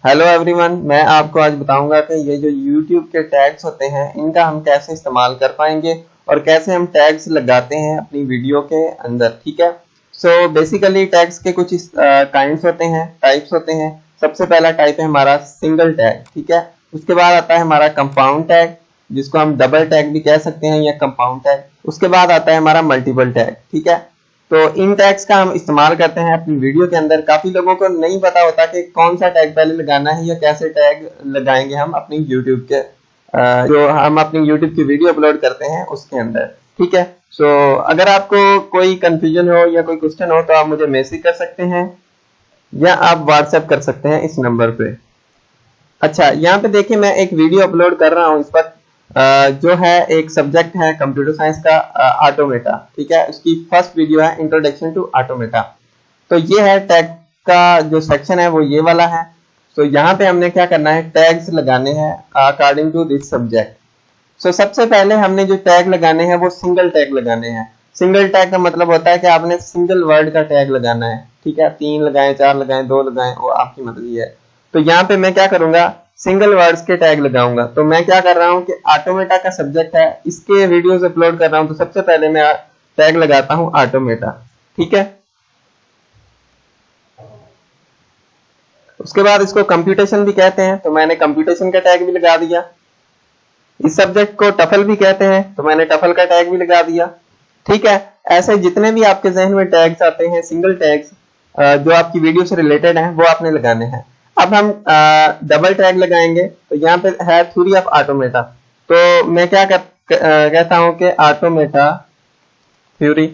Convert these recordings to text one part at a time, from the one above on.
Hello everyone, मैं आपको आज बताऊंगा कि ये जो YouTube के टैग्स होते हैं इनका हम कैसे इस्तेमाल कर पाएंगे और कैसे हम टैग्स लगाते हैं अपनी वीडियो के अंदर। ठीक है, सो बेसिकली टैग्स के कुछ काइंड्स होते हैं, टाइप्स होते हैं। सबसे पहला टाइप है हमारा सिंगल टैग। ठीक है, उसके बाद आता है हमारा कंपाउंड टैग, जिसको हम डबल टैग भी कह सकते हैं या कंपाउंड टैग। उसके बाद आता है हमारा मल्टीपल टैग। ठीक है, तो इन टैग्स का हम इस्तेमाल करते हैं अपनी वीडियो के अंदर। काफी लोगों को नहीं पता होता कि कौन सा टैग पहले लगाना है या कैसे टैग लगाएंगे हम अपनी यूट्यूब के जो हम अपनी यूट्यूब की वीडियो अपलोड करते हैं उसके अंदर। ठीक है, सो अगर आपको कोई कंफ्यूजन हो या कोई क्वेश्चन हो तो आप मुझे मैसेज कर सकते हैं या आप व्हाट्सएप कर सकते हैं इस नंबर पे। अच्छा, यहाँ पे देखिए मैं एक वीडियो अपलोड कर रहा हूँ इस पर जो है एक सब्जेक्ट है कंप्यूटर साइंस का ऑटोमेटा। ठीक है, उसकी फर्स्ट वीडियो है इंट्रोडक्शन टू ऑटोमेटा। तो ये है टैग का जो सेक्शन है वो ये वाला है। तो यहाँ पे हमने क्या करना है, टैग्स लगाने हैं अकॉर्डिंग टू दिस सब्जेक्ट। सो सबसे पहले हमने जो टैग लगाने हैं वो सिंगल टैग लगाने हैं। सिंगल टैग का मतलब होता है कि आपने सिंगल वर्ड का टैग लगाना है। ठीक है, 3 लगाएं, 4 लगाएं, 2 लगाएं, वो आपकी मर्जी है। तो यहाँ पे मैं क्या करूंगा, सिंगल वर्ड्स के टैग लगाऊंगा। तो मैं क्या कर रहा हूँ कि ऑटोमेटा का सब्जेक्ट है, इसके वीडियोस अपलोड कर रहा हूँ, तो सबसे पहले मैं टैग लगाता हूँ ऑटोमेटा। ठीक है, उसके बाद इसको कंप्यूटेशन भी कहते हैं, तो मैंने कंप्यूटेशन का टैग भी लगा दिया। इस सब्जेक्ट को टफल भी कहते हैं, तो मैंने टफल का टैग भी लगा दिया। ठीक है, ऐसे जितने भी आपके जहन में टैग्स आते हैं, सिंगल टैग्स जो आपकी वीडियो से रिलेटेड हैं, वो आपने लगाने हैं। अब हम डबल टैग लगाएंगे। तो यहाँ पे है थ्योरी ऑफ ऑटोमेटा। तो मैं क्या कहता हूं कि ऑटोमेटा थ्योरी,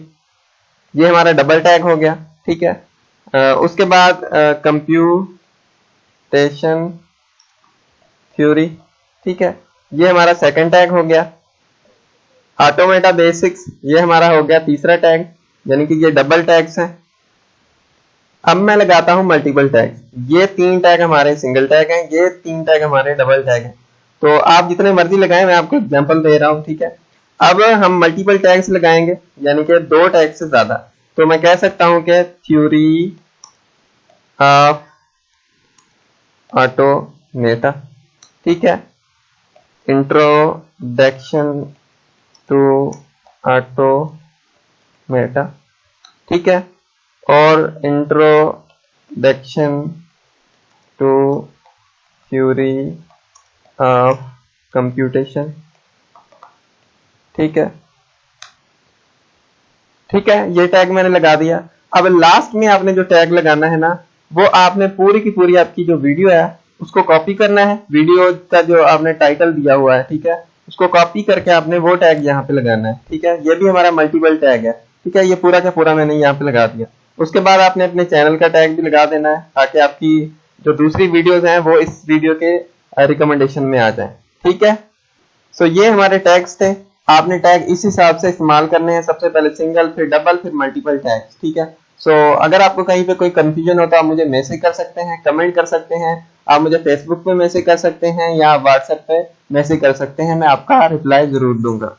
ये हमारा डबल टैग हो गया। ठीक है, उसके बाद कंप्यूटेशन थ्योरी। ठीक है, ये हमारा सेकंड टैग हो गया। ऑटोमेटा बेसिक्स, ये हमारा हो गया तीसरा टैग, यानी कि ये डबल टैग्स हैं। अब मैं लगाता हूं मल्टीपल टैग। ये 3 टैग हमारे सिंगल टैग हैं, ये 3 टैग हमारे डबल टैग हैं। तो आप जितने मर्जी लगाएं, मैं आपको एग्जांपल दे रहा हूं। ठीक है, अब हम मल्टीपल टैग्स लगाएंगे, यानी कि 2 टैग से ज्यादा। तो मैं कह सकता हूं कि थ्योरी ऑफ ऑटोमेटा। ठीक है, इंट्रोडक्शन टू ऑटोमेटा। ठीक है, और introduction to theory of computation. ठीक है, ठीक है, ये टैग मैंने लगा दिया। अब लास्ट में आपने जो टैग लगाना है ना, वो आपने पूरी की पूरी आपकी जो वीडियो है उसको कॉपी करना है। वीडियो का जो आपने टाइटल दिया हुआ है, ठीक है, उसको कॉपी करके आपने वो टैग यहाँ पे लगाना है। ठीक है, ये भी हमारा मल्टीपल टैग है। ठीक है, ये पूरा का पूरा मैंने यहाँ पे लगा दिया। उसके बाद आपने अपने चैनल का टैग भी लगा देना है, ताकि आपकी जो दूसरी वीडियोस हैं वो इस वीडियो के रिकमेंडेशन में आ जाएं। ठीक है, सो ये हमारे टैग्स थे। आपने टैग इस हिसाब से इस्तेमाल करने हैं, सबसे पहले सिंगल, फिर डबल, फिर मल्टीपल टैग्स। ठीक है, सो अगर आपको कहीं पे कोई कंफ्यूजन हो तो आप मुझे मैसेज कर सकते हैं, कमेंट कर सकते हैं, आप मुझे फेसबुक पे मैसेज कर सकते हैं या व्हाट्सएप पे मैसेज कर सकते हैं। मैं आपका रिप्लाई जरूर दूंगा।